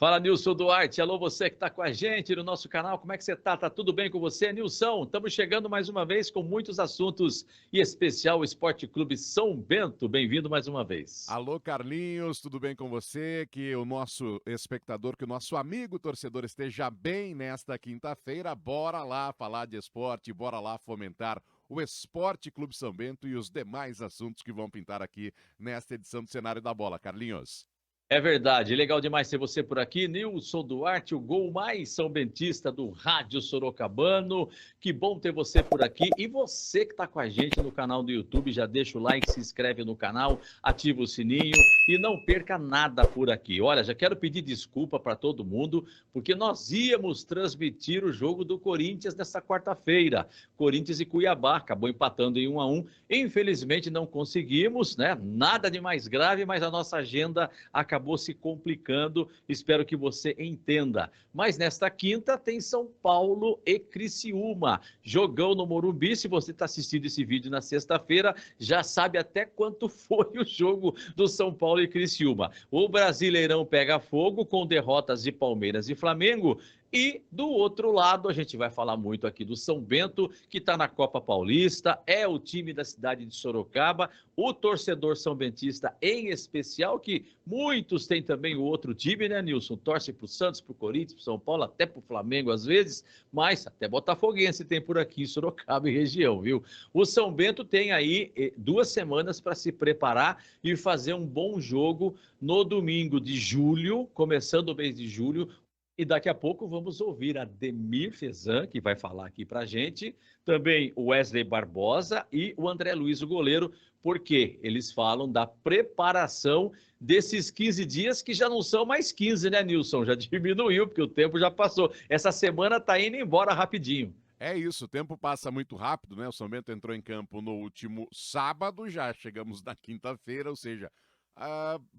Fala, Nilson Duarte. Alô, você que está com a gente no nosso canal. Como é que você está? Tá tudo bem com você, Nilson? Estamos chegando mais uma vez com muitos assuntos, e especial o Esporte Clube São Bento. Bem-vindo mais uma vez. Alô, Carlinhos, tudo bem com você? Que o nosso espectador, que o nosso amigo torcedor esteja bem nesta quinta-feira. Bora lá falar de esporte, bora lá fomentar o Esporte Clube São Bento e os demais assuntos que vão pintar aqui nesta edição do Cenário da Bola. Carlinhos. É verdade, legal demais ter você por aqui. Nilson Duarte, o gol mais são bentista do Rádio Sorocabano. Que bom ter você por aqui. E você que está com a gente no canal do YouTube, já deixa o like, se inscreve no canal, ativa o sininho e não perca nada por aqui. Olha, já quero pedir desculpa para todo mundo, porque nós íamos transmitir o jogo do Corinthians nesta quarta-feira. Corinthians e Cuiabá, acabou empatando em 1-1. Infelizmente não conseguimos, né? Nada de mais grave, mas a nossa agenda acabou se complicando, espero que você entenda. Mas nesta quinta tem São Paulo e Criciúma, jogão no Morumbi. Se você está assistindo esse vídeo na sexta-feira, já sabe até quanto foi o jogo do São Paulo e Criciúma. O Brasileirão pega fogo com derrotas de Palmeiras e Flamengo. E do outro lado, a gente vai falar muito aqui do São Bento, que está na Copa Paulista, é o time da cidade de Sorocaba, o torcedor são-bentista em especial, que muitos têm também o outro time, né, Nilson? Torce para o Santos, para o Corinthians, para o São Paulo, até para o Flamengo às vezes, mas até botafoguense tem por aqui em Sorocaba e região, viu? O São Bento tem aí 2 semanas para se preparar e fazer um bom jogo no domingo de julho, começando o mês de julho. E daqui a pouco vamos ouvir a Ademir Fezan, que vai falar aqui para a gente, também o Wesley Barbosa e o André Luiz, o goleiro, porque eles falam da preparação desses 15 dias, que já não são mais 15, né, Nilson? Já diminuiu, porque o tempo já passou. Essa semana está indo embora rapidinho. É isso, o tempo passa muito rápido, né? O São Bento entrou em campo no último sábado, já chegamos na quinta-feira, ou seja,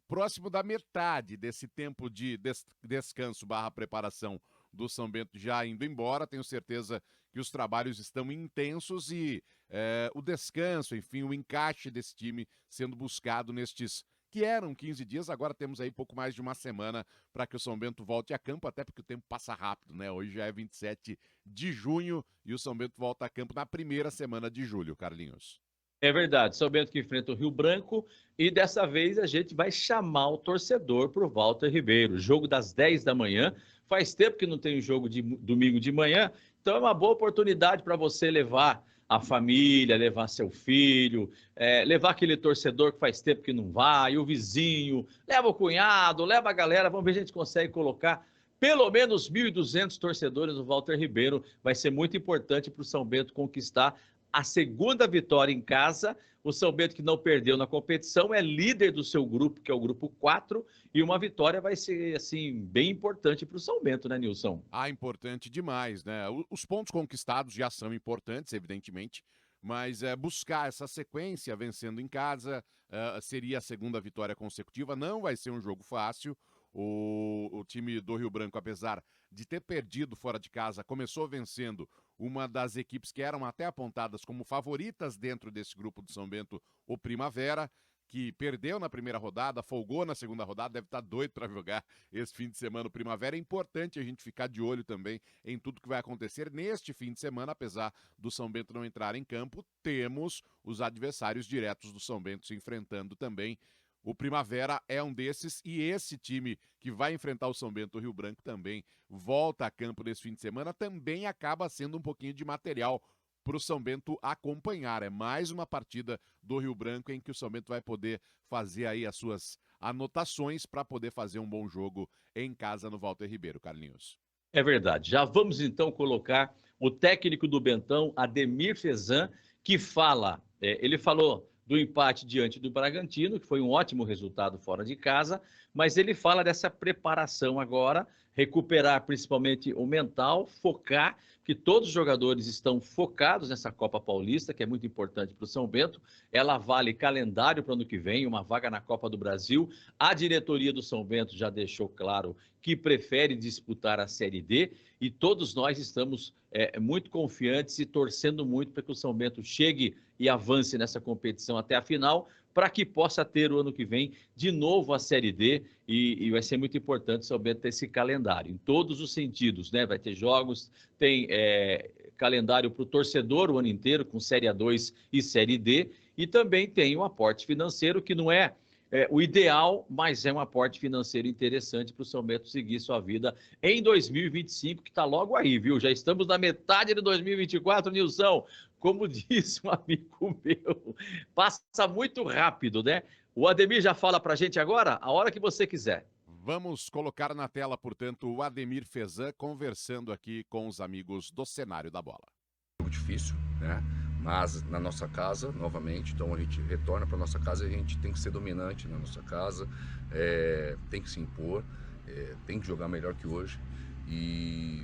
próximo da metade desse tempo de descanso barra preparação do São Bento já indo embora. Tenho certeza que os trabalhos estão intensos e o descanso, enfim, o encaixe desse time sendo buscado nestes que eram 15 dias, agora temos aí pouco mais de uma semana para que o São Bento volte a campo, até porque o tempo passa rápido, né? Hoje já é 27 de junho e o São Bento volta a campo na primeira semana de julho, Carlinhos. É verdade, São Bento que enfrenta o Rio Branco, e dessa vez a gente vai chamar o torcedor para o Walter Ribeiro. Jogo das 10 da manhã, faz tempo que não tem um jogo de domingo de manhã, então é uma boa oportunidade para você levar a família, levar seu filho, levar aquele torcedor que faz tempo que não vai, o vizinho, leva o cunhado, leva a galera, vamos ver se a gente consegue colocar pelo menos 1.200 torcedores no Walter Ribeiro. Vai ser muito importante para o São Bento conquistar a segunda vitória em casa. O São Bento, que não perdeu na competição, é líder do seu grupo, que é o grupo 4, e uma vitória vai ser, assim, bem importante para o São Bento, né, Nilson? Importante demais, né? Os pontos conquistados já são importantes, evidentemente, mas buscar essa sequência vencendo em casa seria a segunda vitória consecutiva. Não vai ser um jogo fácil. O time do Rio Branco, apesar de ter perdido fora de casa, começou vencendo uma das equipes que eram até apontadas como favoritas dentro desse grupo do São Bento, o Primavera, que perdeu na primeira rodada, folgou na segunda rodada, deve estar doido para jogar esse fim de semana o Primavera. É importante a gente ficar de olho também em tudo que vai acontecer neste fim de semana, apesar do São Bento não entrar em campo, temos os adversários diretos do São Bento se enfrentando também. O Primavera é um desses, e esse time que vai enfrentar o São Bento, o Rio Branco, também volta a campo nesse fim de semana, também acaba sendo um pouquinho de material para o São Bento acompanhar. É mais uma partida do Rio Branco em que o São Bento vai poder fazer aí as suas anotações para poder fazer um bom jogo em casa no Walter Ribeiro, Carlinhos. É verdade. Já vamos então colocar o técnico do Bentão, Ademir Fezan, que fala, ele falou do empate diante do Bragantino, que foi um ótimo resultado fora de casa, mas ele fala dessa preparação agora, recuperar principalmente o mental, focar, que todos os jogadores estão focados nessa Copa Paulista, que é muito importante para o São Bento. Ela vale calendário para o ano que vem, uma vaga na Copa do Brasil. A diretoria do São Bento já deixou claro que prefere disputar a Série D, e todos nós estamos muito confiantes e torcendo muito para que o São Bento chegue e avance nessa competição até a final, para que possa ter o ano que vem de novo a Série D e vai ser muito importante o São Bento ter esse calendário, em todos os sentidos, né? Vai ter jogos, tem calendário para o torcedor o ano inteiro, com Série A2 e Série D, e também tem um aporte financeiro que não é o ideal, mas é um aporte financeiro interessante para o São Bento seguir sua vida em 2025, que está logo aí, viu? Já estamos na metade de 2024, Nilson. Como disse um amigo meu, passa muito rápido, né? O Ademir já fala para a gente agora, a hora que você quiser. Vamos colocar na tela, portanto, o Ademir Fezan conversando aqui com os amigos do Cenário da Bola. Difícil, né? Mas na nossa casa, novamente, então a gente retorna para nossa casa e a gente tem que ser dominante na nossa casa, tem que se impor, tem que jogar melhor que hoje. E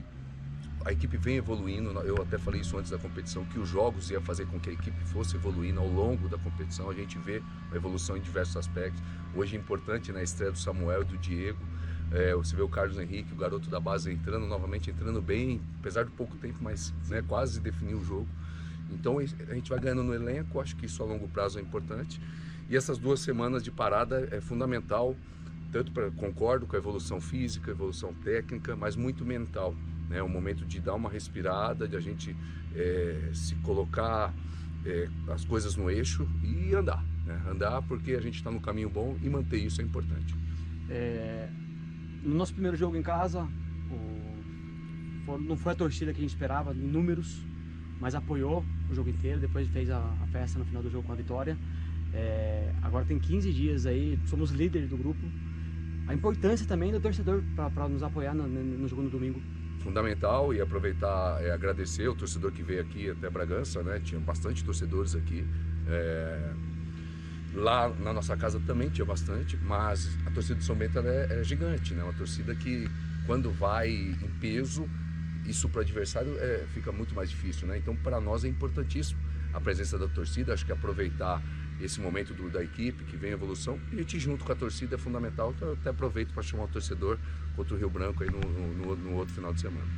a equipe vem evoluindo, eu até falei isso antes da competição, que os jogos ia fazer com que a equipe fosse evoluindo ao longo da competição. A gente vê a evolução em diversos aspectos. Hoje é importante na estreia do Samuel e do Diego, você vê o Carlos Henrique, o garoto da base entrando novamente, entrando bem, apesar de pouco tempo, mas né, quase definiu o jogo. Então a gente vai ganhando no elenco, acho que isso a longo prazo é importante. E essas 2 semanas de parada é fundamental, tanto concordo com a evolução física, a evolução técnica, mas muito mental. É o momento de dar uma respirada, de a gente se colocar as coisas no eixo e andar. Né? Andar porque a gente está no caminho bom e manter isso é importante. No nosso primeiro jogo em casa, não foi a torcida que a gente esperava, em números, mas apoiou o jogo inteiro, depois fez a festa no final do jogo com a vitória. Agora tem 15 dias aí, somos líderes do grupo. A importância também do torcedor para nos apoiar no jogo no domingo. Fundamental, e aproveitar, agradecer o torcedor que veio aqui até Bragança, né? Tinha bastante torcedores aqui. Lá na nossa casa também tinha bastante, mas a torcida do São Bento é gigante, né? Uma torcida que, quando vai em peso, isso para o adversário fica muito mais difícil, né? Então, para nós é importantíssimo a presença da torcida. Acho que aproveitar esse momento da equipe, que vem a evolução, e a gente junto com a torcida é fundamental. Então, eu até aproveito para chamar o torcedor contra o Rio Branco aí no outro final de semana.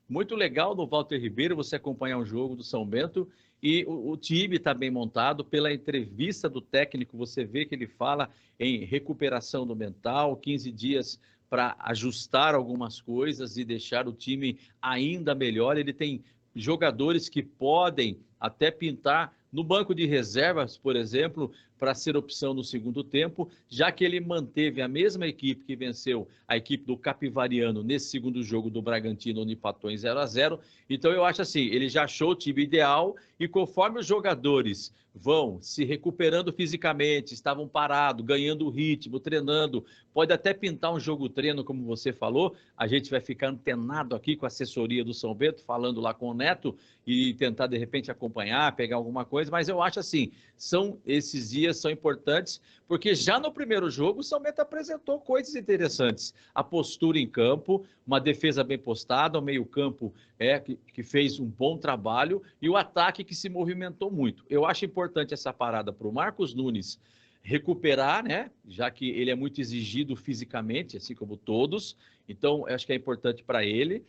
Muito legal do Walter Ribeiro você acompanhar um jogo do São Bento e o time está bem montado. Pela entrevista do técnico, você vê que ele fala em recuperação do mental, 15 dias para ajustar algumas coisas e deixar o time ainda melhor. Ele tem jogadores que podem até pintar no banco de reservas, por exemplo, para ser opção no segundo tempo, já que ele manteve a mesma equipe que venceu a equipe do Capivariano nesse segundo jogo do Bragantino, onde empatou em 0-0. Então eu acho assim, ele já achou o time ideal e conforme os jogadores vão se recuperando fisicamente, estavam parados, ganhando ritmo, treinando, pode até pintar um jogo treino, como você falou, a gente vai ficar antenado aqui com a assessoria do São Bento, falando lá com o Neto e tentar de repente acompanhar, pegar alguma coisa, mas eu acho assim, esses dias são importantes, porque já no primeiro jogo o São Bento apresentou coisas interessantes, a postura em campo, uma defesa bem postada, o meio-campo que fez um bom trabalho e o ataque que se movimentou muito. Eu acho importante essa parada para o Marcos Nunes recuperar, né? Já que ele é muito exigido fisicamente, assim como todos. Então, eu acho que é importante para ele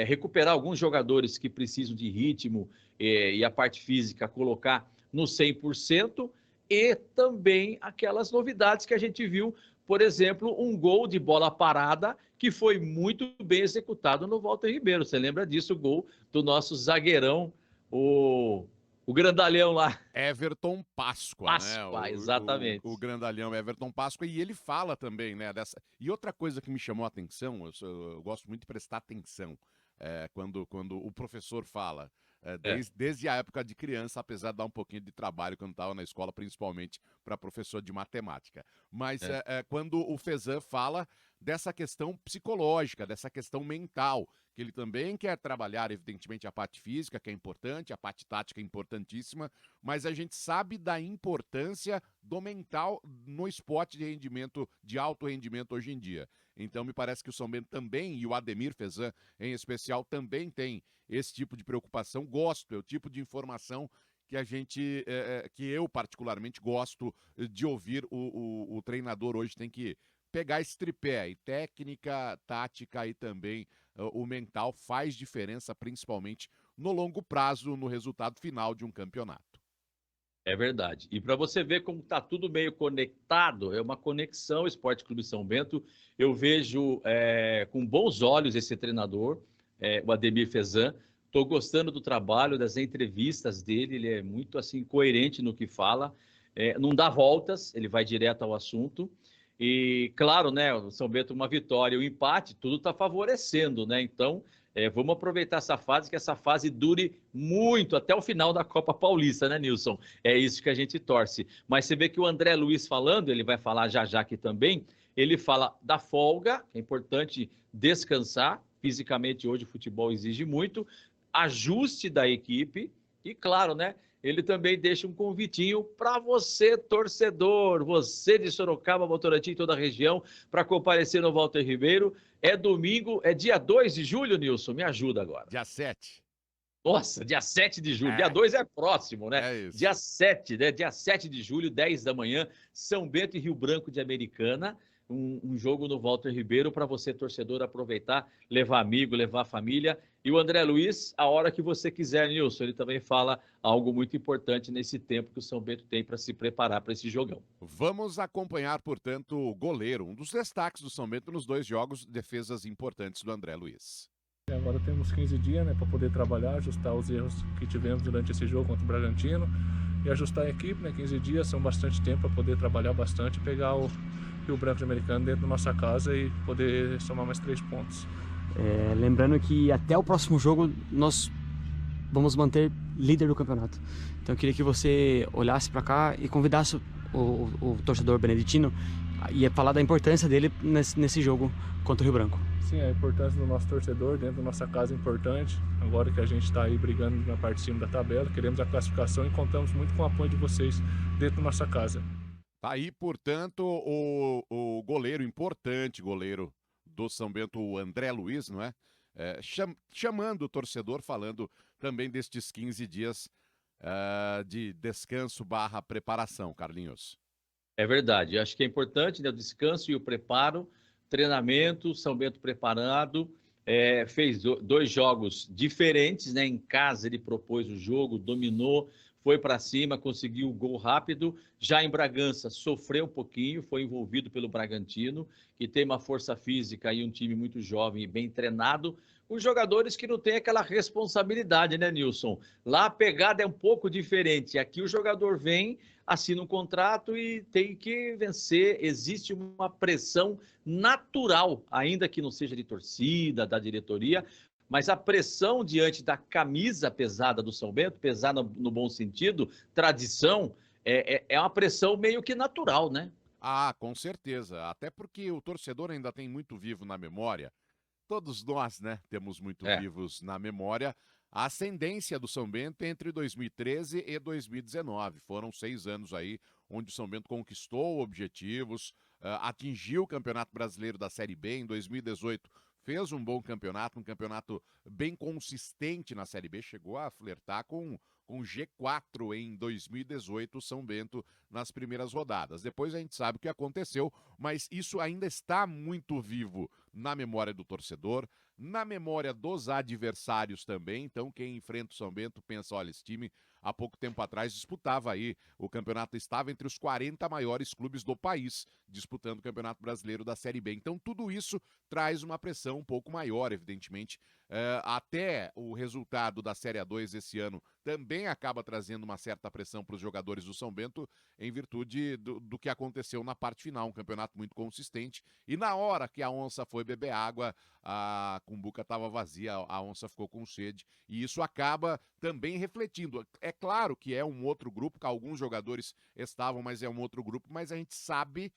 recuperar alguns jogadores que precisam de ritmo e a parte física colocar no 100% e também aquelas novidades que a gente viu, por exemplo, um gol de bola parada que foi muito bem executado no Walter Ribeiro. Você lembra disso, o gol do nosso zagueirão, o grandalhão lá. Everton Páscoa, Páscoa, né? exatamente. O grandalhão Everton Páscoa, e ele fala também, né, dessa... E outra coisa que me chamou a atenção, eu gosto muito de prestar atenção, quando o professor fala, desde a época de criança, apesar de dar um pouquinho de trabalho quando estava na escola, principalmente para professor de matemática. Mas quando o Fezan fala dessa questão psicológica, dessa questão mental, que ele também quer trabalhar, evidentemente, a parte física, que é importante, a parte tática é importantíssima, mas a gente sabe da importância do mental no esporte de rendimento, de alto rendimento hoje em dia. Então, me parece que o São Bento também, e o Ademir Fezan, em especial, também tem esse tipo de preocupação. Gosto, é o tipo de informação que que eu particularmente gosto de ouvir. O treinador hoje tem que pegar esse tripé, e técnica, tática e também o mental faz diferença, principalmente no longo prazo, no resultado final de um campeonato. É verdade. E para você ver como está tudo meio conectado, é uma conexão Esporte Clube São Bento. Eu vejo com bons olhos esse treinador, o Ademir Fezan. Estou gostando do trabalho, das entrevistas dele. Ele é muito assim coerente no que fala. Não dá voltas, ele vai direto ao assunto. E claro, né, o São Bento uma vitória, o empate, tudo está favorecendo, né? Então vamos aproveitar essa fase, que essa fase dure muito até o final da Copa Paulista, né, Nilson? É isso que a gente torce. Mas você vê que o André Luiz falando, ele vai falar já já aqui também, ele fala da folga, que é importante descansar. Fisicamente, hoje o futebol exige muito, ajuste da equipe e, claro, né? Ele também deixa um convitinho para você, torcedor, você de Sorocaba, Votorantim e toda a região, para comparecer no Walter Ribeiro. É domingo, é dia 2 de julho, Nilson? Me ajuda agora. Dia 7. Nossa, dia 7 de julho. Dia 2 é próximo, né? É isso. Dia 7, né? Dia 7 de julho, 10 da manhã, São Bento e Rio Branco de Americana. Um jogo no Walter Ribeiro para você, torcedor, aproveitar, levar amigo, levar família. E o André Luiz, a hora que você quiser, Nilson, ele também fala algo muito importante nesse tempo que o São Bento tem para se preparar para esse jogão. Vamos acompanhar, portanto, o goleiro, um dos destaques do São Bento nos 2 jogos, defesas importantes do André Luiz. Agora temos 15 dias, né, para poder trabalhar, ajustar os erros que tivemos durante esse jogo contra o Bragantino e ajustar a equipe, né? 15 dias são bastante tempo para poder trabalhar bastante e pegar o Rio Branco de Americana dentro da nossa casa e poder somar mais 3 pontos. Lembrando que até o próximo jogo nós vamos manter líder do campeonato. Então eu queria que você olhasse para cá e convidasse o torcedor beneditino e falar da importância dele nesse jogo contra o Rio Branco. Sim, a importância do nosso torcedor dentro da nossa casa é importante. Agora que a gente está aí brigando na parte de cima da tabela, queremos a classificação e contamos muito com o apoio de vocês dentro da nossa casa. Tá aí, portanto, o goleiro, importante goleiro do São Bento, o André Luiz, não é? Chamando o torcedor, falando também destes 15 dias de descanso /, preparação, Carlinhos. É verdade, acho que é importante, né, o descanso e o preparo, treinamento, São Bento preparado, fez 2 jogos diferentes, né? Em casa ele propôs o jogo, dominou, foi para cima, conseguiu o gol rápido. Já em Bragança sofreu um pouquinho, foi envolvido pelo Bragantino, que tem uma força física e um time muito jovem e bem treinado, com jogadores que não têm aquela responsabilidade, né, Nilson? Lá a pegada é um pouco diferente. Aqui o jogador vem, assina um contrato e tem que vencer. Existe uma pressão natural, ainda que não seja de torcida, da diretoria, mas a pressão diante da camisa pesada do São Bento, pesada no bom sentido, tradição, é uma pressão meio que natural, né? Ah, com certeza. Até porque o torcedor ainda tem muito vivo na memória. Todos nós, né, temos muito vivos na memória a ascendência do São Bento entre 2013 e 2019. Foram 6 anos aí onde o São Bento conquistou objetivos, atingiu o Campeonato Brasileiro da Série B em 2018. Fez um bom campeonato, um campeonato bem consistente na Série B, chegou a flertar com G4 em 2018, São Bento, nas primeiras rodadas. Depois a gente sabe o que aconteceu, mas isso ainda está muito vivo na memória do torcedor, na memória dos adversários também. Então quem enfrenta o São Bento pensa, olha, esse time há pouco tempo atrás disputava aí, o campeonato estava entre os 40 maiores clubes do país, disputando o Campeonato Brasileiro da Série B. Então tudo isso traz uma pressão um pouco maior, evidentemente. Até o resultado da Série A2 esse ano também acaba trazendo uma certa pressão para os jogadores do São Bento, em virtude do que aconteceu na parte final, um campeonato muito consistente, e na hora que a onça foi beber água, a cumbuca estava vazia, a onça ficou com sede, e isso acaba também refletindo. É claro que é um outro grupo, que alguns jogadores estavam, mas é um outro grupo, mas a gente sabe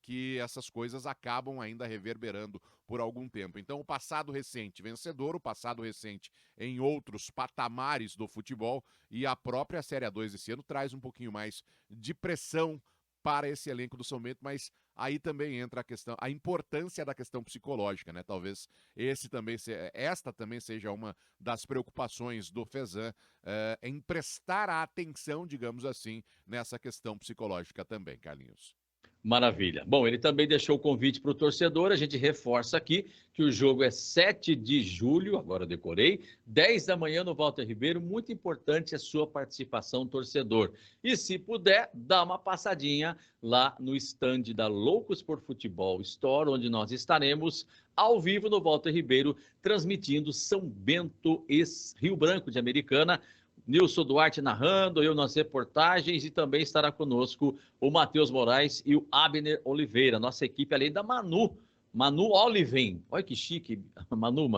que essas coisas acabam ainda reverberando por algum tempo. Então o passado recente vencedor, o passado recente em outros patamares do futebol, e a própria Série A2 esse ano traz um pouquinho mais de pressão para esse elenco do São Bento, mas aí também entra a questão, a importância da questão psicológica, né? Talvez esta também seja uma das preocupações do Fezan, em prestar a atenção, digamos assim, nessa questão psicológica também, Carlinhos. Maravilha. Bom, ele também deixou o convite para o torcedor. A gente reforça aqui que o jogo é 7 de julho, agora decorei, 10 da manhã no Walter Ribeiro. Muito importante a sua participação, torcedor. E se puder, dá uma passadinha lá no stand da Loucos por Futebol Store, onde nós estaremos ao vivo no Walter Ribeiro, transmitindo São Bento e Rio Branco de Americana. Nilson Duarte narrando, eu nas reportagens, e também estará conosco o Matheus Moraes e o Abner Oliveira, nossa equipe, além da Manu Oliven. Olha que chique, Manu,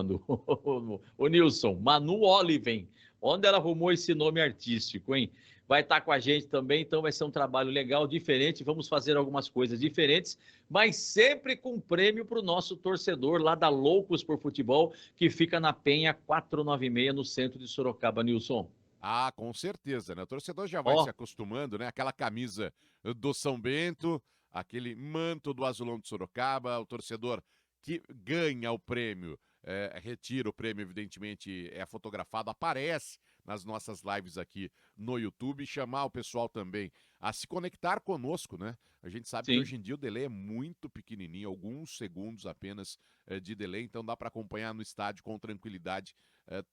o Nilson, Manu Oliven. Onde ela arrumou esse nome artístico, hein? Vai estar com a gente também, então vai ser um trabalho legal, diferente, vamos fazer algumas coisas diferentes, mas sempre com prêmio para o nosso torcedor lá da Loucos por Futebol, que fica na Penha 496, no centro de Sorocaba, Nilson. Ah, com certeza, né? O torcedor já vai se acostumando, né? Aquela camisa do São Bento, aquele manto do Azulão de Sorocaba, o torcedor que ganha o prêmio, retira o prêmio, evidentemente, é fotografado, aparece nas nossas lives aqui no YouTube, chamar o pessoal também a se conectar conosco, né? A gente sabe que hoje em dia o delay é muito pequenininho, alguns segundos apenas de delay, então dá para acompanhar no estádio com tranquilidade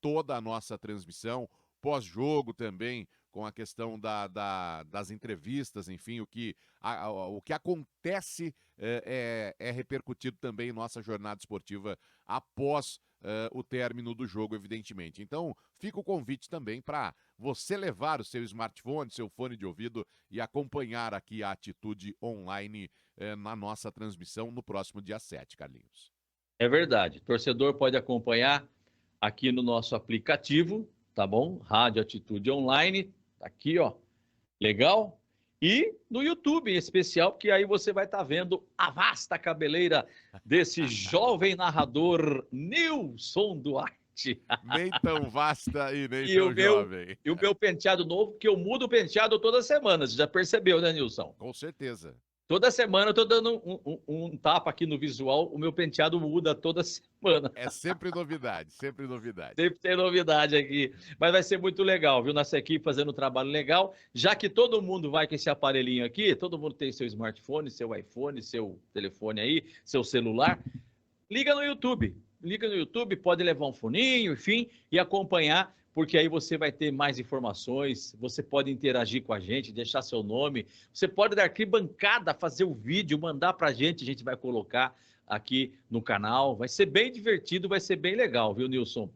toda a nossa transmissão, pós-jogo também, com a questão das entrevistas, enfim, o que acontece é repercutido também em nossa jornada esportiva após o término do jogo, evidentemente. Então, fica o convite também para você levar o seu smartphone, seu fone de ouvido e acompanhar aqui a Atitude Online na nossa transmissão no próximo dia 7, Carlinhos. É verdade. O torcedor pode acompanhar aqui no nosso aplicativo, tá bom? Rádio Atitude Online, tá aqui, ó. Legal? E no YouTube em especial, porque aí você vai estar vendo a vasta cabeleira desse jovem narrador Nilson Duarte. Nem tão vasta e nem tão jovem. E o meu penteado novo, porque eu mudo o penteado toda semana. Você já percebeu, né, Nilson? Com certeza. Toda semana eu tô dando um tapa aqui no visual, o meu penteado muda toda semana. É sempre novidade, sempre novidade. Sempre tem novidade aqui. Mas vai ser muito legal, viu? Nossa equipe fazendo um trabalho legal. Já que todo mundo vai com esse aparelhinho aqui, todo mundo tem seu smartphone, seu iPhone, seu telefone aí, seu celular. Liga no YouTube. Liga no YouTube, pode levar um foninho, enfim, e acompanhar, porque aí você vai ter mais informações, você pode interagir com a gente, deixar seu nome, você pode dar arquibancada, fazer o vídeo, mandar para a gente vai colocar aqui no canal, vai ser bem divertido, vai ser bem legal, viu, Nilson?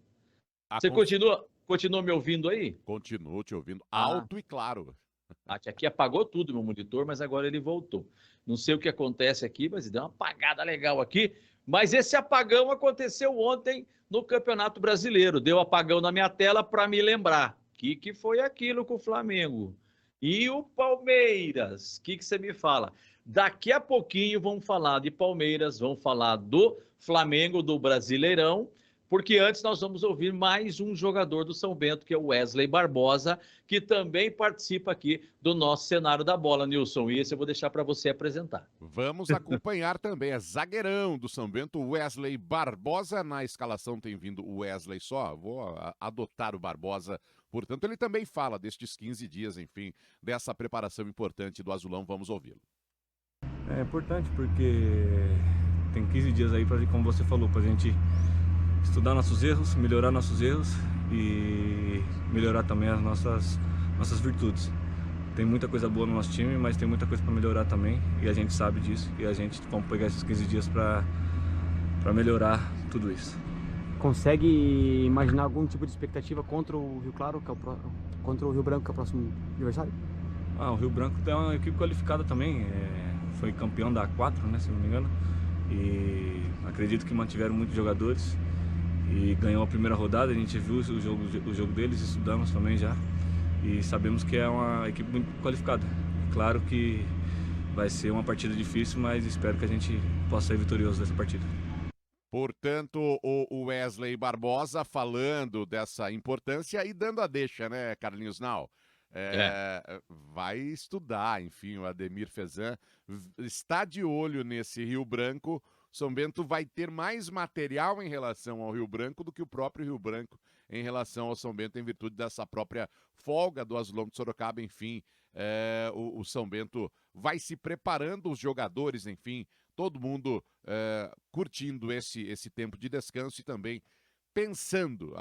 Você continua me ouvindo aí? Continuo te ouvindo, alto e claro. Aqui apagou tudo meu monitor, mas agora ele voltou. Não sei o que acontece aqui, mas deu uma apagada legal aqui. Mas esse apagão aconteceu ontem no Campeonato Brasileiro. Deu apagão na minha tela para me lembrar. O que foi aquilo com o Flamengo? E o Palmeiras? O que você me fala? Daqui a pouquinho vamos falar de Palmeiras, vamos falar do Flamengo, do Brasileirão, porque antes nós vamos ouvir mais um jogador do São Bento, que é o Wesley Barbosa, que também participa aqui do nosso cenário da bola, Nilson. E esse eu vou deixar para você apresentar. Vamos acompanhar também. É zagueirão do São Bento, Wesley Barbosa. Na escalação tem vindo o Wesley só. Vou adotar o Barbosa. Portanto, ele também fala destes 15 dias, enfim, dessa preparação importante do Azulão. Vamos ouvi-lo. É importante porque tem 15 dias aí, como você falou, para a gente estudar nossos erros, melhorar nossos erros e melhorar também as nossas virtudes. Tem muita coisa boa no nosso time, mas tem muita coisa para melhorar também e a gente sabe disso e a gente vamos pegar esses 15 dias para melhorar tudo isso. Consegue imaginar algum tipo de expectativa contra o Rio Claro, que é contra o Rio Branco, que é o próximo adversário? O Rio Branco tem uma equipe qualificada também, foi campeão da A4, né, se não me engano, e acredito que mantiveram muitos jogadores e ganhou a primeira rodada. A gente viu o jogo deles, estudamos também já e sabemos que é uma equipe muito qualificada. Claro que vai ser uma partida difícil, mas espero que a gente possa sair vitorioso dessa partida. Portanto, o Wesley Barbosa falando dessa importância e dando a deixa, né, Carlinhos Nau? Vai estudar, enfim, o Ademir Fezan está de olho nesse Rio Branco. São Bento vai ter mais material em relação ao Rio Branco do que o próprio Rio Branco em relação ao São Bento, em virtude dessa própria folga do Azulão de Sorocaba. Enfim, o São Bento vai se preparando, os jogadores, enfim, todo mundo curtindo esse tempo de descanso e também pensando,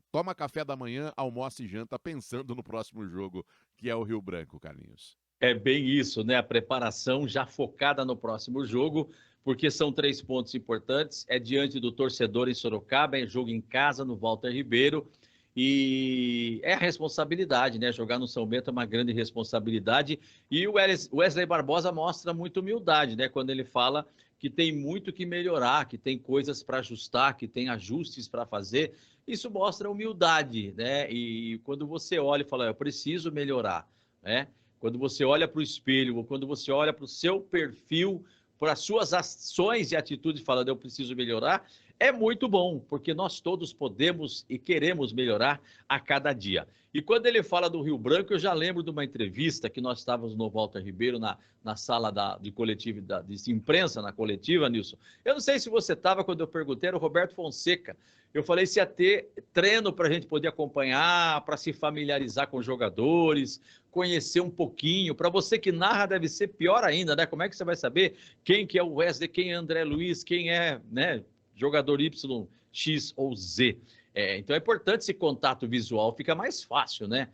toma café da manhã, almoça e janta, pensando no próximo jogo, que é o Rio Branco, Carlinhos. É bem isso, né? A preparação já focada no próximo jogo, porque são 3 pontos importantes. É diante do torcedor em Sorocaba, é jogo em casa no Walter Ribeiro. E é a responsabilidade, né? Jogar no São Bento é uma grande responsabilidade. E o Wesley Barbosa mostra muita humildade, né? Quando ele fala que tem muito que melhorar, que tem coisas para ajustar, que tem ajustes para fazer. Isso mostra humildade, né? E quando você olha e fala, eu preciso melhorar, né? Quando você olha para o espelho, ou quando você olha para o seu perfil, para as suas ações e atitudes, falando eu preciso melhorar, é muito bom, porque nós todos podemos e queremos melhorar a cada dia. E quando ele fala do Rio Branco, eu já lembro de uma entrevista que nós estávamos no Walter Ribeiro, na sala de coletiva, de imprensa, na coletiva, Nilson. Eu não sei se você estava quando eu perguntei, era o Roberto Fonseca. Eu falei se ia ter treino para a gente poder acompanhar, para se familiarizar com os jogadores, conhecer um pouquinho. Para você que narra, deve ser pior ainda, né? Como é que você vai saber quem que é o Wesley, quem é André Luiz, quem é, né, jogador Y, X ou Z? Então é importante esse contato visual, fica mais fácil, né?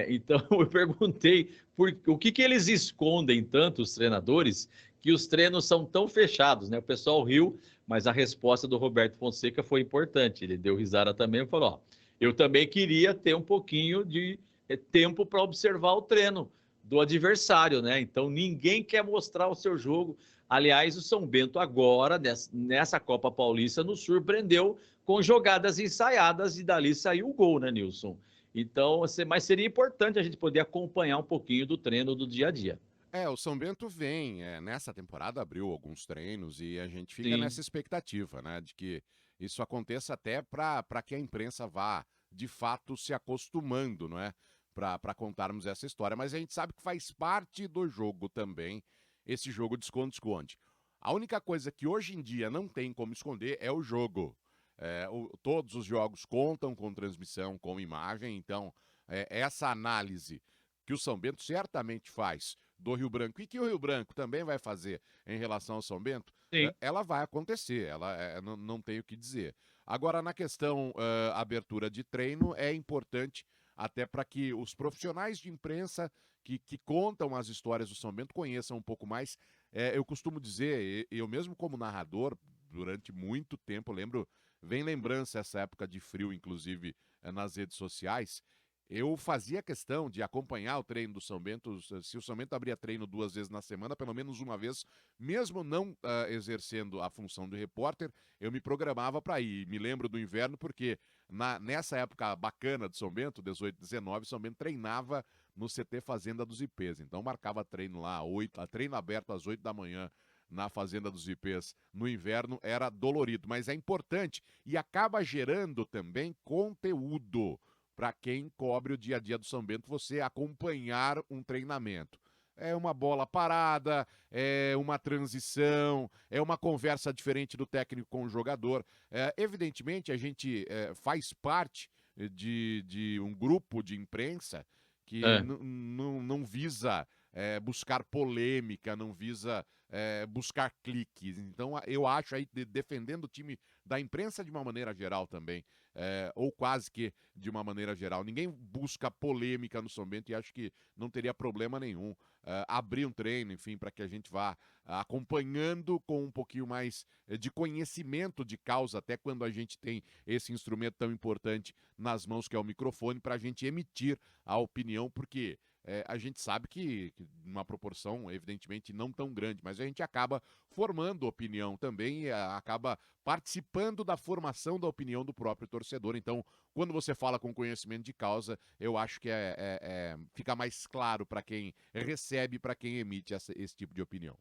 Então eu perguntei o que eles escondem tanto, os treinadores, que os treinos são tão fechados, né? O pessoal riu, mas a resposta do Roberto Fonseca foi importante. Ele deu risada também e falou, ó, eu também queria ter um pouquinho de tempo para observar o treino do adversário, né? Então ninguém quer mostrar o seu jogo. Aliás, o São Bento agora, nessa Copa Paulista, nos surpreendeu com jogadas ensaiadas e dali saiu o gol, né, Nilson? Então, mas seria importante a gente poder acompanhar um pouquinho do treino do dia a dia. O São Bento vem, nessa temporada abriu alguns treinos e a gente fica Sim. nessa expectativa, né, de que isso aconteça até para que a imprensa vá, de fato, se acostumando, não é? Para contarmos essa história. Mas a gente sabe que faz parte do jogo também, esse jogo de esconde-esconde. A única coisa que hoje em dia não tem como esconder é o jogo. Todos os jogos contam com transmissão, com imagem, então essa análise que o São Bento certamente faz do Rio Branco e que o Rio Branco também vai fazer em relação ao São Bento, ela vai acontecer, não tem o que dizer. Agora, na questão abertura de treino, é importante até para que os profissionais de imprensa que contam as histórias do São Bento conheçam um pouco mais. Eu costumo dizer, eu mesmo como narrador, durante muito tempo, vem lembrança essa época de frio, inclusive, nas redes sociais, eu fazia questão de acompanhar o treino do São Bento. Se o São Bento abria treino 2 vezes na semana, pelo menos uma vez, mesmo não exercendo a função de repórter, eu me programava para ir. Me lembro do inverno porque nessa época bacana de São Bento, 18, 19, São Bento treinava no CT Fazenda dos IPs. Então marcava treino lá, treino aberto às 8 da manhã, na Fazenda dos IPs no inverno, era dolorido, mas é importante e acaba gerando também conteúdo para quem cobre o dia a dia do São Bento, você acompanhar um treinamento. É uma bola parada, é uma transição, é uma conversa diferente do técnico com o jogador. Evidentemente, a gente faz parte de um grupo de imprensa que não visa buscar polêmica, não visa buscar cliques. Então, eu acho aí, defendendo o time da imprensa de uma maneira geral também, ou quase que de uma maneira geral. Ninguém busca polêmica no São Bento e acho que não teria problema nenhum abrir um treino, enfim, para que a gente vá acompanhando com um pouquinho mais de conhecimento de causa, até quando a gente tem esse instrumento tão importante nas mãos que é o microfone, para a gente emitir a opinião, porque a gente sabe que uma proporção, evidentemente, não tão grande, mas a gente acaba formando opinião também e acaba participando da formação da opinião do próprio torcedor. Então, quando você fala com conhecimento de causa, eu acho que fica mais claro para quem recebe, para quem emite esse tipo de opinião.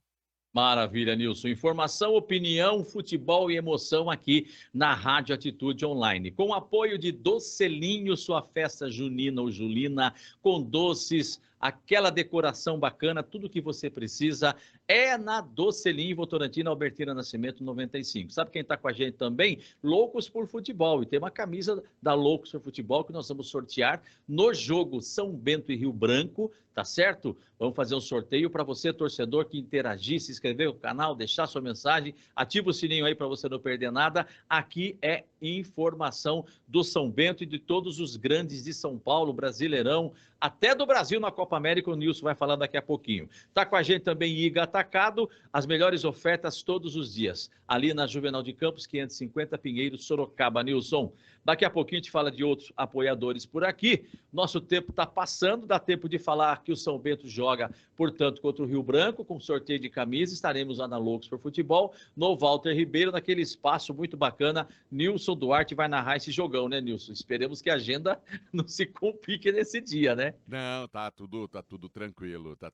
Maravilha, Nilson. Informação, opinião, futebol e emoção aqui na Rádio Atitude Online. Com o apoio de Docelinho, sua festa junina ou julina, com doces, aquela decoração bacana, tudo que você precisa é na Docelim, Votorantim, Albertina Nascimento 95. Sabe quem está com a gente também? Loucos por Futebol. E tem uma camisa da Loucos por Futebol que nós vamos sortear no jogo São Bento e Rio Branco, tá certo? Vamos fazer um sorteio para você, torcedor, que interagir, se inscrever no canal, deixar sua mensagem, ativa o sininho aí para você não perder nada. Aqui é informação do São Bento e de todos os grandes de São Paulo, Brasileirão, até do Brasil na Copa América, o Nilson vai falar daqui a pouquinho. Tá com a gente também Iga Atacado, as melhores ofertas todos os dias, ali na Juvenal de Campos, 550 Pinheiros, Sorocaba. Nilson, daqui a pouquinho a gente fala de outros apoiadores por aqui. Nosso tempo está passando, dá tempo de falar que o São Bento joga, portanto, contra o Rio Branco, com sorteio de camisa. Estaremos lá na Loucos por Futebol, no Walter Ribeiro, naquele espaço muito bacana. Nilson Duarte vai narrar esse jogão, né, Nilson? Esperemos que a agenda não se complique nesse dia, né? Não, tá tudo tranquilo, tá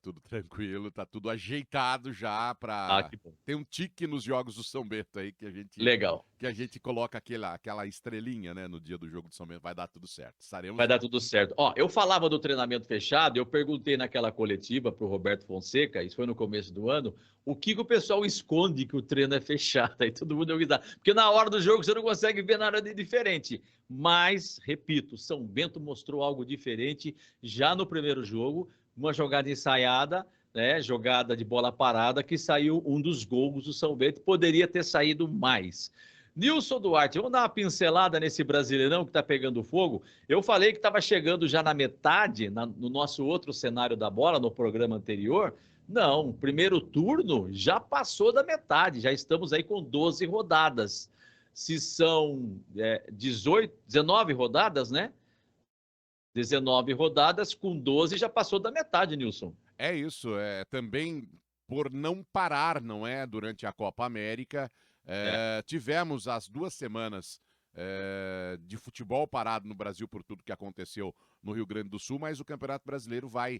tudo ajeitado já para ter um tique nos jogos do São Bento aí que a gente legal, que a gente coloca aquela estrelinha, né, no dia do jogo do São Bento. Vai dar tudo certo. Vai dar tudo certo. Ó, eu falava do treinamento fechado, eu perguntei naquela coletiva pro Roberto Fonseca, isso foi no começo do ano, o que o pessoal esconde que o treino é fechado. Aí todo mundo deu risada. Porque na hora do jogo você não consegue ver nada de diferente. Mas, repito, São Bento mostrou algo diferente já no primeiro jogo, uma jogada ensaiada, né, jogada de bola parada, que saiu um dos gols do São Bento. Poderia ter saído mais. Nilson Duarte, vamos dar uma pincelada nesse Brasileirão que está pegando fogo. Eu falei que estava chegando já na metade, no nosso outro cenário da bola, no programa anterior. Não, primeiro turno já passou da metade, já estamos aí com 12 rodadas. Se são 19 rodadas, né? 19 rodadas, com 12 já passou da metade, Nilson. É isso, também por não parar, não é? Durante a Copa América, tivemos as 2 semanas de futebol parado no Brasil por tudo que aconteceu no Rio Grande do Sul, mas o Campeonato Brasileiro vai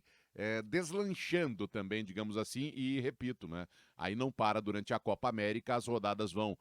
deslanchando também, digamos assim, e repito, né? Aí não para durante a Copa América, as rodadas vão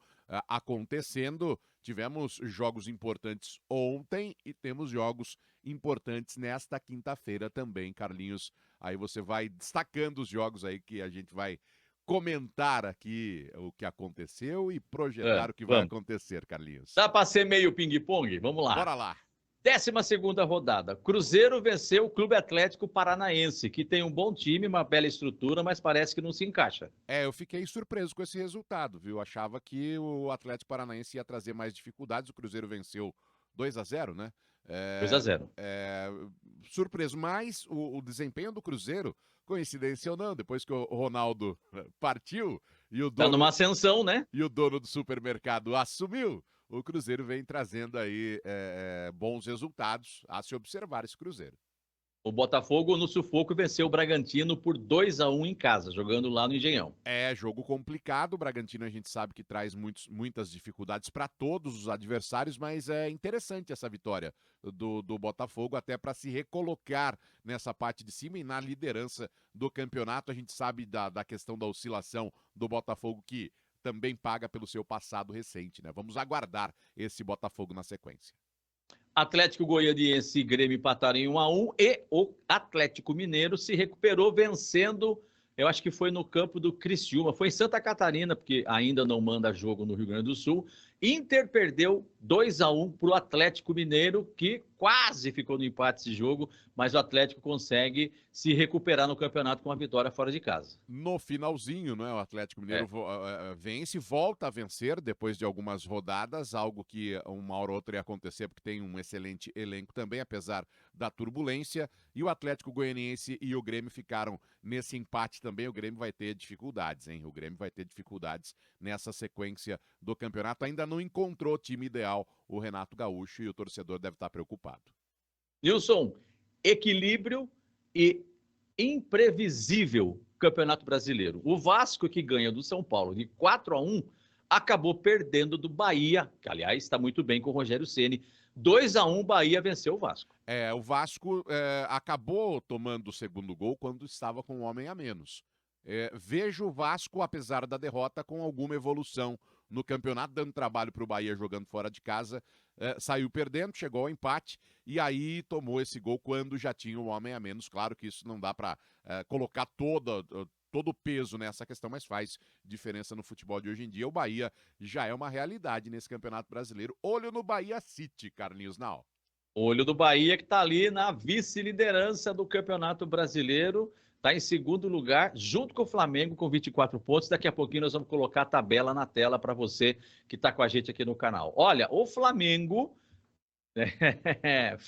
acontecendo. Tivemos jogos importantes ontem e temos jogos importantes nesta quinta-feira também, Carlinhos. Aí você vai destacando os jogos aí que a gente vai comentar aqui o que aconteceu e projetar o que vai acontecer, Carlinhos. Dá para ser meio ping-pong? Vamos lá. Bora lá. 12ª rodada. Cruzeiro venceu o Clube Atlético Paranaense, que tem um bom time, uma bela estrutura, mas parece que não se encaixa. Eu fiquei surpreso com esse resultado, viu? Achava que o Atlético Paranaense ia trazer mais dificuldades. O Cruzeiro venceu 2-0, né? 2-0. Surpreso, mas o desempenho do Cruzeiro, coincidência ou não, depois que o Ronaldo partiu e o dono... Tá numa ascensão, né? E o dono do supermercado assumiu, o Cruzeiro vem trazendo aí bons resultados a se observar esse Cruzeiro. O Botafogo, no sufoco, venceu o Bragantino por 2-1 em casa, jogando lá no Engenhão. Jogo complicado. O Bragantino a gente sabe que traz muitas dificuldades para todos os adversários, mas é interessante essa vitória do Botafogo, até para se recolocar nessa parte de cima e na liderança do campeonato. A gente sabe da questão da oscilação do Botafogo, que também paga pelo seu passado recente, né? Vamos aguardar esse Botafogo na sequência. Atlético Goianiense e Grêmio empataram em 1-1 e o Atlético Mineiro se recuperou vencendo, eu acho que foi no campo do Criciúma, foi em Santa Catarina, porque ainda não manda jogo no Rio Grande do Sul. Inter perdeu 2-1 para o Atlético Mineiro, que quase ficou no empate esse jogo, mas o Atlético consegue se recuperar no campeonato com uma vitória fora de casa. No finalzinho, né, o Atlético Mineiro vence, volta a vencer depois de algumas rodadas, algo que uma hora ou outra ia acontecer, porque tem um excelente elenco também, apesar da turbulência, e o Atlético Goianiense e o Grêmio ficaram nesse empate também. O Grêmio vai ter dificuldades, hein? O Grêmio vai ter dificuldades nessa sequência do campeonato. Ainda não encontrou o time ideal, o Renato Gaúcho, e o torcedor deve estar preocupado. Nilson, equilíbrio e imprevisível Campeonato Brasileiro. O Vasco, que ganha do São Paulo de 4-1, acabou perdendo do Bahia, que aliás está muito bem com o Rogério Ceni. 2-1, Bahia venceu o Vasco. O Vasco acabou tomando o segundo gol quando estava com um homem a menos. Vejo o Vasco, apesar da derrota, com alguma evolução no campeonato, dando trabalho para o Bahia jogando fora de casa, saiu perdendo, chegou ao empate e aí tomou esse gol quando já tinha um homem a menos. Claro que isso não dá para colocar todo o peso nessa questão, mas faz diferença no futebol de hoje em dia. O Bahia já é uma realidade nesse Campeonato Brasileiro. Olho no Bahia City, Carlinhos Nau. Olho do Bahia, que está ali na vice-liderança do Campeonato Brasileiro, está em segundo lugar, junto com o Flamengo, com 24 pontos. Daqui a pouquinho nós vamos colocar a tabela na tela para você que está com a gente aqui no canal. Olha, o Flamengo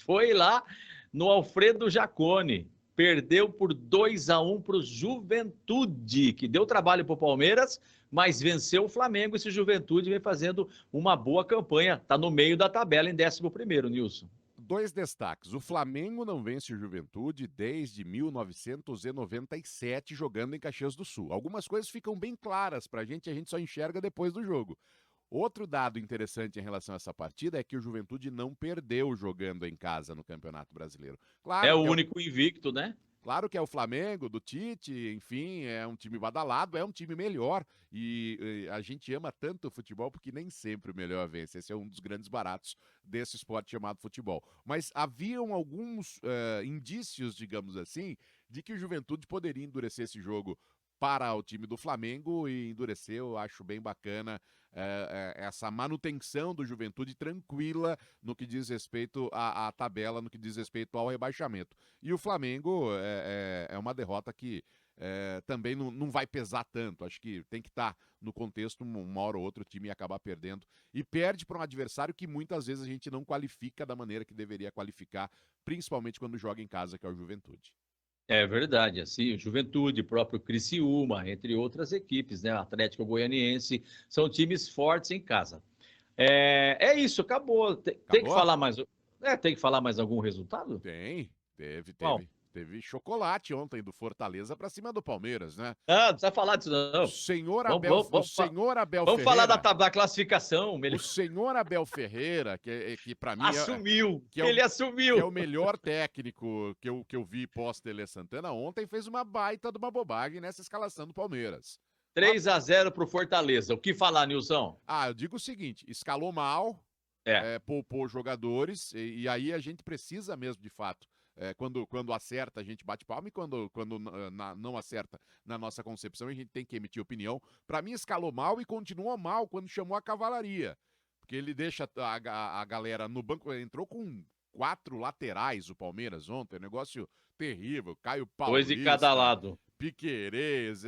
foi lá no Alfredo Jaconi, perdeu por 2-1 para o Juventude, que deu trabalho para o Palmeiras, mas venceu o Flamengo. Esse Juventude vem fazendo uma boa campanha, está no meio da tabela em 11º, Nilson. 2 destaques. O Flamengo não vence o Juventude desde 1997 jogando em Caxias do Sul. Algumas coisas ficam bem claras pra gente, a gente só enxerga depois do jogo. Outro dado interessante em relação a essa partida é que o Juventude não perdeu jogando em casa no Campeonato Brasileiro. Claro, é o único invicto, né? Claro que é o Flamengo, do Tite, enfim, é um time badalado, é um time melhor e a gente ama tanto o futebol porque nem sempre o melhor vence. Esse é um dos grandes baratos desse esporte chamado futebol. Mas haviam alguns indícios, digamos assim, de que o Juventude poderia endurecer esse jogo para o time do Flamengo e endureceu. Eu acho bem bacana essa manutenção do Juventude tranquila no que diz respeito à tabela, no que diz respeito ao rebaixamento. E o Flamengo é uma derrota que também não vai pesar tanto. Acho que tem que estar no contexto, uma hora ou outra o time ia acabar perdendo. E perde para um adversário que muitas vezes a gente não qualifica da maneira que deveria qualificar, principalmente quando joga em casa, que é o Juventude. É verdade, assim, o Juventude, próprio Criciúma, entre outras equipes, né? Atlético Goianiense, são times fortes em casa. É isso, acabou. Tem que falar mais. Tem que falar mais algum resultado? Teve chocolate ontem do Fortaleza pra cima do Palmeiras, né? Não precisa falar disso, não. O senhor Abel Ferreira. Vamos falar da classificação. O senhor Abel Ferreira, que pra mim assumiu. Ele assumiu. Que é o melhor técnico que eu vi pós-Tele Santana ontem, fez uma baita de uma bobagem nessa escalação do Palmeiras. 3-0 pro Fortaleza. O que falar, Nilson? Eu digo o seguinte, escalou mal, poupou jogadores, e aí a gente precisa mesmo, de fato, quando acerta, a gente bate palma, e quando não acerta na nossa concepção, a gente tem que emitir opinião. Para mim, escalou mal e continuou mal quando chamou a cavalaria. Porque ele deixa a galera no banco, entrou com 4 laterais o Palmeiras ontem, negócio terrível. Caio Paulista, 2 de cada lado. Piquerez,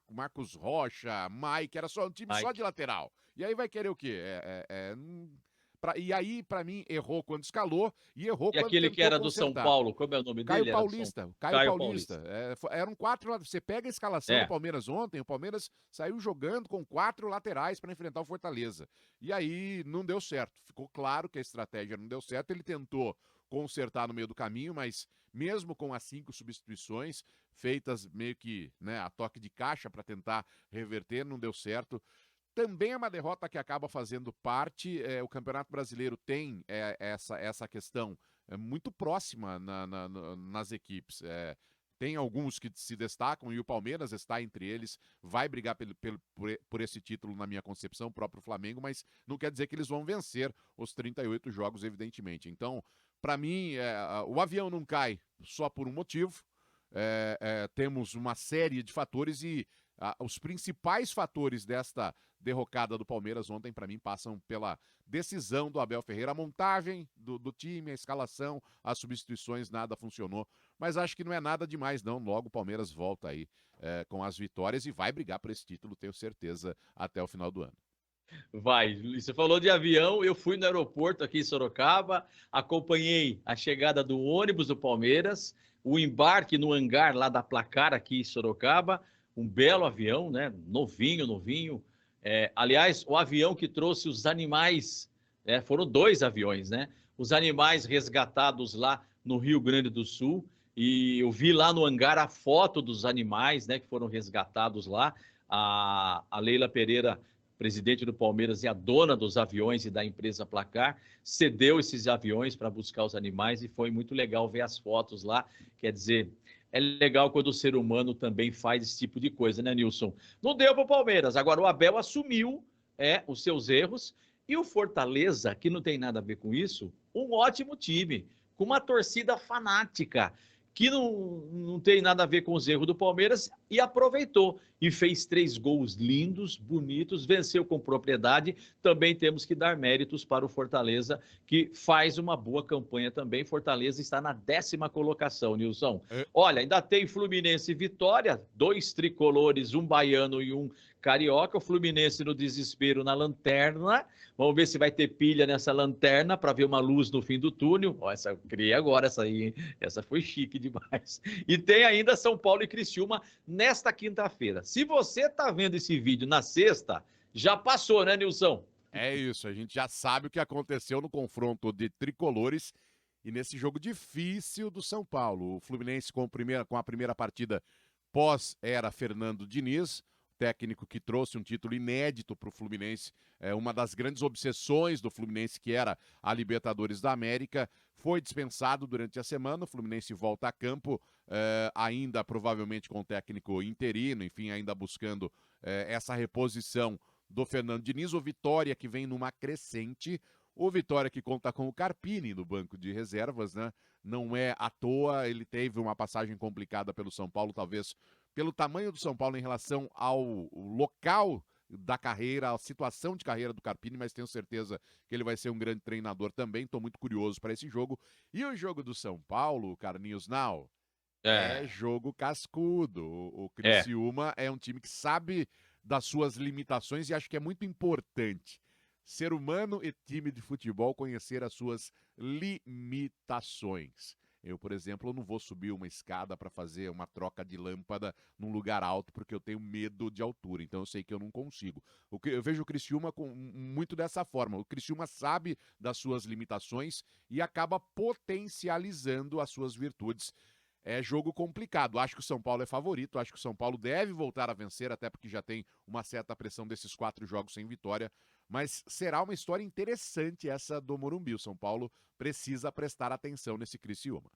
Marcos Rocha, Mike, era só um time só de lateral. E aí vai querer o quê? E aí, pra mim, errou quando escalou e errou quando aquele que era do São Paulo, como é o nome dele? Caio Paulista. Eram 4. Você pega a escalação do Palmeiras ontem, o Palmeiras saiu jogando com 4 laterais para enfrentar o Fortaleza. E aí não deu certo. Ficou claro que a estratégia não deu certo. Ele tentou consertar no meio do caminho, mas mesmo com as 5 substituições feitas meio que a toque de caixa para tentar reverter, não deu certo. Também é uma derrota que acaba fazendo parte. O Campeonato Brasileiro tem essa questão muito próxima nas equipes. Tem alguns que se destacam e o Palmeiras está entre eles. Vai brigar por esse título, na minha concepção, o próprio Flamengo, mas não quer dizer que eles vão vencer os 38 jogos, evidentemente. Então, para mim, o avião não cai só por um motivo. Temos uma série de fatores e os principais fatores desta derrocada do Palmeiras ontem, para mim, passam pela decisão do Abel Ferreira. A montagem do time, a escalação, as substituições, nada funcionou. Mas acho que não é nada demais, não. Logo o Palmeiras volta aí com as vitórias e vai brigar por esse título, tenho certeza, até o final do ano. Vai, você falou de avião, eu fui no aeroporto aqui em Sorocaba, acompanhei a chegada do ônibus do Palmeiras, o embarque no hangar lá da Placar aqui em Sorocaba, um belo avião, né? Novinho. Aliás, o avião que trouxe os animais, foram 2 aviões, né? Os animais resgatados lá no Rio Grande do Sul, e eu vi lá no hangar a foto dos animais, né, que foram resgatados lá. A Leila Pereira, presidente do Palmeiras e a dona dos aviões e da empresa Placar, cedeu esses aviões para buscar os animais e foi muito legal ver as fotos lá. Quer dizer, é legal quando o ser humano também faz esse tipo de coisa, né, Nilson? Não deu para o Palmeiras. Agora, o Abel assumiu os seus erros. E o Fortaleza, que não tem nada a ver com isso, um ótimo time, com uma torcida fanática, que não tem nada a ver com os erros do Palmeiras, e aproveitou. E fez 3 gols lindos, bonitos, venceu com propriedade. Também temos que dar méritos para o Fortaleza, que faz uma boa campanha também. Fortaleza está na 10ª colocação, Nilson. Olha, ainda tem Fluminense e Vitória, 2 tricolores, um baiano e um carioca. O Fluminense no desespero na lanterna. Vamos ver se vai ter pilha nessa lanterna para ver uma luz no fim do túnel. Ó, essa eu criei agora, essa aí, hein? Essa foi chique demais. E tem ainda São Paulo e Criciúma nesta quinta-feira. Se você está vendo esse vídeo na sexta, já passou, né, Nilson? É isso, a gente já sabe o que aconteceu no confronto de tricolores e nesse jogo difícil do São Paulo. O Fluminense com a primeira partida pós-era Fernando Diniz, técnico que trouxe um título inédito para o Fluminense, uma das grandes obsessões do Fluminense, que era a Libertadores da América, foi dispensado durante a semana. O Fluminense volta a campo, ainda provavelmente com o técnico interino, enfim, ainda buscando essa reposição do Fernando Diniz. O Vitória, que vem numa crescente, o Vitória que conta com o Carpini no banco de reservas, né? Não é à toa, ele teve uma passagem complicada pelo São Paulo, talvez pelo tamanho do São Paulo em relação ao local da carreira, a situação de carreira do Carpini, mas tenho certeza que ele vai ser um grande treinador também. Estou muito curioso para esse jogo. E o jogo do São Paulo, Carlinhos Now, é jogo cascudo. O Criciúma é um time que sabe das suas limitações e acho que é muito importante ser humano e time de futebol conhecer as suas limitações. Eu, por exemplo, não vou subir uma escada para fazer uma troca de lâmpada num lugar alto porque eu tenho medo de altura. Então eu sei que eu não consigo. Eu vejo o Criciúma muito dessa forma. O Criciúma sabe das suas limitações e acaba potencializando as suas virtudes. É jogo complicado. Acho que o São Paulo é favorito. Acho que o São Paulo deve voltar a vencer, até porque já tem uma certa pressão desses 4 jogos sem vitória. Mas será uma história interessante essa do Morumbi. O São Paulo precisa prestar atenção nesse Criciúma.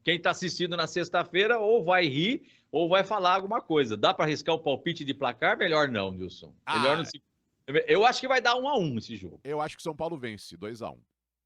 Quem está assistindo na sexta-feira ou vai rir ou vai falar alguma coisa. Dá para arriscar o palpite de placar? Melhor não, Nilson. Melhor não se... Eu acho que vai dar 1-1 esse jogo. Eu acho que o São Paulo vence, 2-1.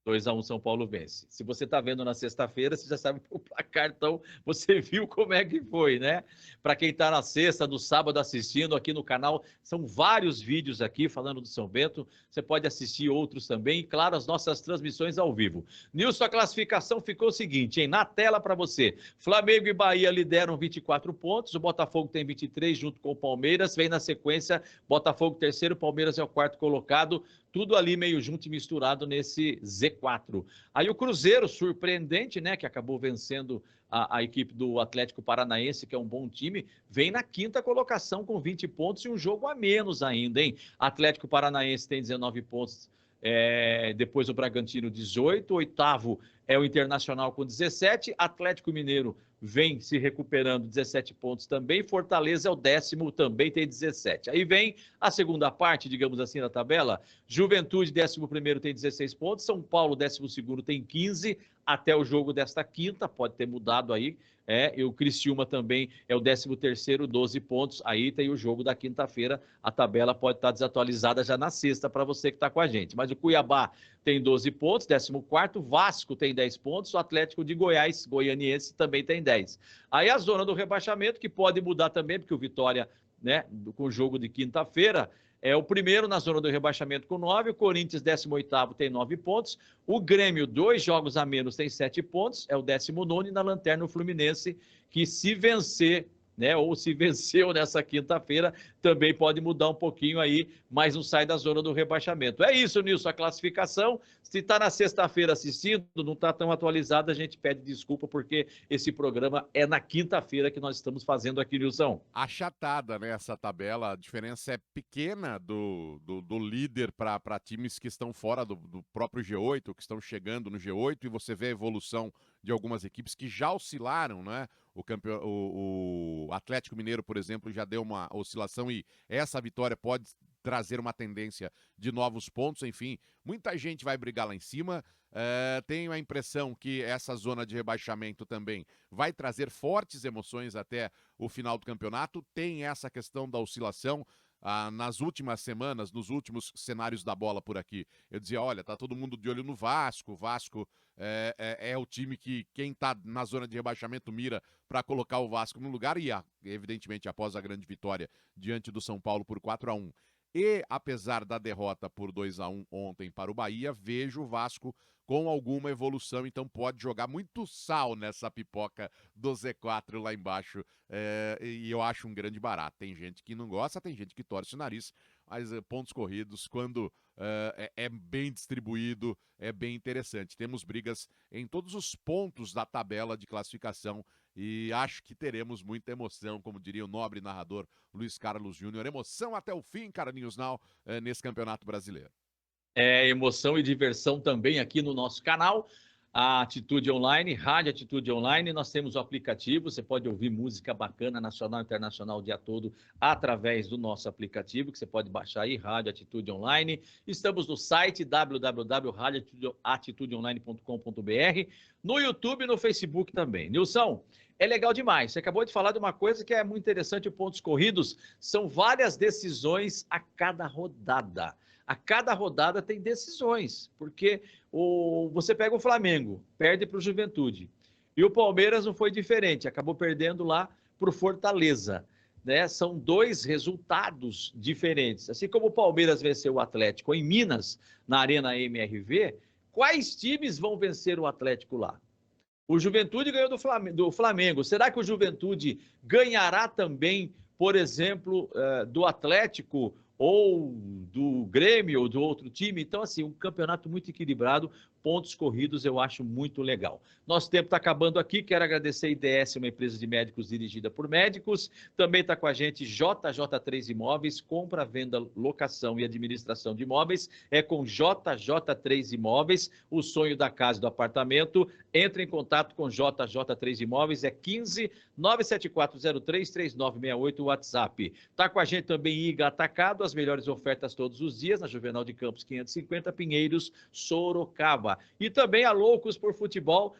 2-1 São Paulo vence. Se você está vendo na sexta-feira, você já sabe o placar, então você viu como é que foi, né? Para quem está na sexta, no sábado assistindo aqui no canal, são vários vídeos aqui falando do São Bento. Você pode assistir outros também. E, claro, as nossas transmissões ao vivo. Nilson, a classificação ficou o seguinte, hein? Na tela para você. Flamengo e Bahia lideram 24 pontos. O Botafogo tem 23 junto com o Palmeiras. Vem na sequência, Botafogo terceiro, Palmeiras é o quarto colocado. Tudo ali meio junto e misturado nesse Z4. Aí o Cruzeiro, surpreendente, né, que acabou vencendo a equipe do Atlético Paranaense, que é um bom time, vem na 5ª colocação com 20 pontos e um jogo a menos ainda, hein? Atlético Paranaense tem 19 pontos, depois o Bragantino 18, 8º é o Internacional com 17, Atlético Mineiro vem se recuperando, 17 pontos também, Fortaleza é o 10º, também tem 17. Aí vem a segunda parte, digamos assim, da tabela, Juventude 11º tem 16 pontos, São Paulo 12º tem 15, até o jogo desta quinta, pode ter mudado aí, e o Criciúma também é o 13º, 12 pontos, aí tem o jogo da quinta-feira, a tabela pode estar desatualizada já na sexta para você que está com a gente, mas o Cuiabá tem 12 pontos, 14º, Vasco tem 10 pontos, o Atlético de Goiás, goianiense, também tem 10. Aí a zona do rebaixamento, que pode mudar também, porque o Vitória, né, com o jogo de quinta-feira, é o primeiro na zona do rebaixamento com 9, o Corinthians, 18º, tem 9 pontos, o Grêmio, 2 jogos a menos, tem 7 pontos, é o 19º, e na lanterna o Fluminense, que se vencer, né, ou se venceu nessa quinta-feira, também pode mudar um pouquinho aí, mas não sai da zona do rebaixamento. É isso, Nilson, a classificação. Se está na sexta-feira assistindo, não está tão atualizado, a gente pede desculpa, porque esse programa é na quinta-feira que nós estamos fazendo aqui, Nilson. Achatada, né, essa tabela, a diferença é pequena do líder para times que estão fora do próprio G8, que estão chegando no G8, e você vê a evolução de algumas equipes que já oscilaram, né? O Atlético Mineiro, por exemplo, já deu uma oscilação e essa vitória pode trazer uma tendência de novos pontos. Enfim, muita gente vai brigar lá em cima. Tenho a impressão que essa zona de rebaixamento também vai trazer fortes emoções até o final do campeonato. Tem essa questão da oscilação. nas últimas semanas, nos últimos cenários da bola por aqui. Eu dizia, olha, tá todo mundo de olho no Vasco. O Vasco é o time que quem tá na zona de rebaixamento mira para colocar o Vasco no lugar. E, evidentemente, após a grande vitória diante do São Paulo por 4-1. E, apesar da derrota por 2-1 ontem para o Bahia, vejo o Vasco com alguma evolução, então pode jogar muito sal nessa pipoca do Z4 lá embaixo, e eu acho um grande barato. Tem gente que não gosta, tem gente que torce o nariz, mas pontos corridos, quando é bem distribuído, é bem interessante. Temos brigas em todos os pontos da tabela de classificação e acho que teremos muita emoção, como diria o nobre narrador Luiz Carlos Júnior. Emoção até o fim, Carlinhos Nau, nesse Campeonato Brasileiro. Emoção e diversão também aqui no nosso canal, a Atitude Online, Rádio Atitude Online. Nós temos o aplicativo, você pode ouvir música bacana, nacional e internacional o dia todo, através do nosso aplicativo, que você pode baixar aí, Rádio Atitude Online. Estamos no site www.radioatitudeonline.com.br, no YouTube e no Facebook também. Nilson, é legal demais. Você acabou de falar de uma coisa que é muito interessante, o Pontos Corridos. São várias decisões a cada rodada. A cada rodada tem decisões, porque você pega o Flamengo, perde para o Juventude. E o Palmeiras não foi diferente, acabou perdendo lá para o Fortaleza. Né? São dois resultados diferentes. Assim como o Palmeiras venceu o Atlético em Minas, na Arena MRV, quais times vão vencer o Atlético lá? O Juventude ganhou do Flamengo. Será que o Juventude ganhará também, por exemplo, do Atlético ou do Grêmio ou do outro time? Então, assim, um campeonato muito equilibrado, pontos corridos, eu acho muito legal. Nosso tempo está acabando aqui, quero agradecer a IDS, uma empresa de médicos dirigida por médicos. Também está com a gente JJ3 Imóveis, compra, venda, locação e administração de imóveis. É com JJ3 Imóveis, o sonho da casa e do apartamento. Entre em contato com JJ3 Imóveis, é 15 97403 3968, o WhatsApp. Está com a gente também IGA Atacado, as melhores ofertas todos os dias, na Juvenal de Campos 550, Pinheiros, Sorocaba. E também a Loucos por Futebol,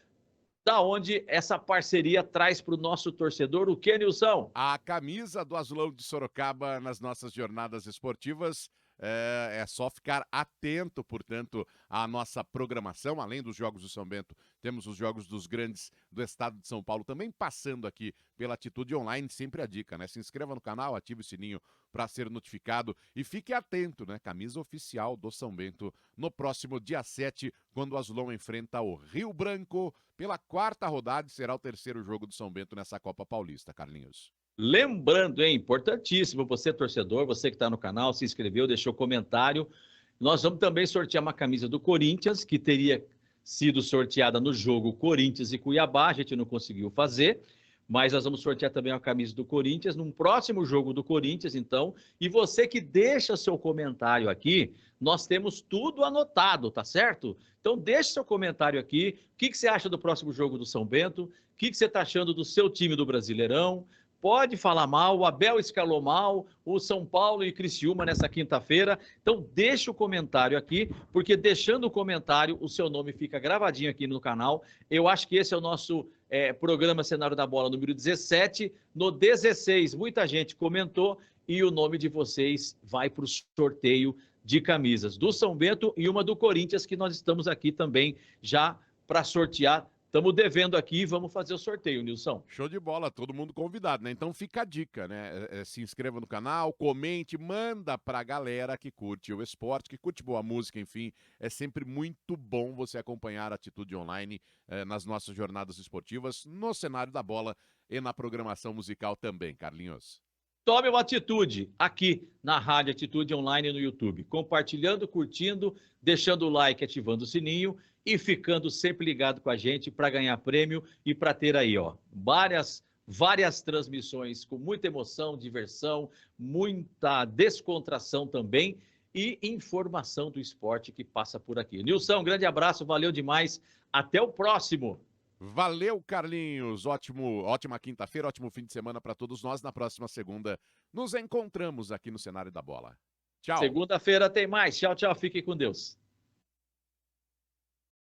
da onde essa parceria traz para o nosso torcedor o que, Nilson? A camisa do Azulão de Sorocaba nas nossas jornadas esportivas. É só ficar atento, portanto, à nossa programação. Além dos Jogos do São Bento, temos os Jogos dos Grandes do Estado de São Paulo também passando aqui pela Atitude Online. Sempre a dica, né? Se inscreva no canal, ative o sininho para ser notificado e fique atento, né? Camisa oficial do São Bento no próximo dia 7, quando o Azulão enfrenta o Rio Branco pela 4ª rodada, e será o 3º jogo do São Bento nessa Copa Paulista, Carlinhos. Lembrando, importantíssimo, você torcedor, você que está no canal, se inscreveu, deixou comentário. Nós vamos também sortear uma camisa do Corinthians, que teria sido sorteada no jogo Corinthians e Cuiabá, a gente não conseguiu fazer, mas nós vamos sortear também uma camisa do Corinthians num próximo jogo do Corinthians, então. E você que deixa seu comentário aqui, nós temos tudo anotado, tá certo? Então deixe seu comentário aqui, o que você acha do próximo jogo do São Bento, o que você está achando do seu time do Brasileirão. Pode falar mal, o Abel escalou mal, o São Paulo e Criciúma nessa quinta-feira. Então, deixa o comentário aqui, porque deixando o comentário, o seu nome fica gravadinho aqui no canal. Eu acho que esse é o nosso programa Cenário da Bola número 17. No 16, muita gente comentou e o nome de vocês vai para o sorteio de camisas do São Bento e uma do Corinthians, que nós estamos aqui também já para sortear. Estamos devendo aqui e vamos fazer o sorteio, Nilson. Show de bola, todo mundo convidado, né? Então fica a dica, né? Se inscreva no canal, comente, manda pra galera que curte o esporte, que curte boa música, enfim. É sempre muito bom você acompanhar a Atitude Online nas nossas jornadas esportivas, no cenário da bola e na programação musical também, Carlinhos. Tome uma atitude aqui na Rádio Atitude Online no YouTube, compartilhando, curtindo, deixando o like, ativando o sininho e ficando sempre ligado com a gente para ganhar prêmio e para ter aí, várias transmissões com muita emoção, diversão, muita descontração também e informação do esporte que passa por aqui. Nilson, um grande abraço, valeu demais, até o próximo. Valeu, Carlinhos. Ótima quinta-feira, ótimo fim de semana para todos nós. Na próxima segunda, nos encontramos aqui no Cenário da Bola. Tchau. Segunda-feira tem mais. Tchau, tchau. Fique com Deus.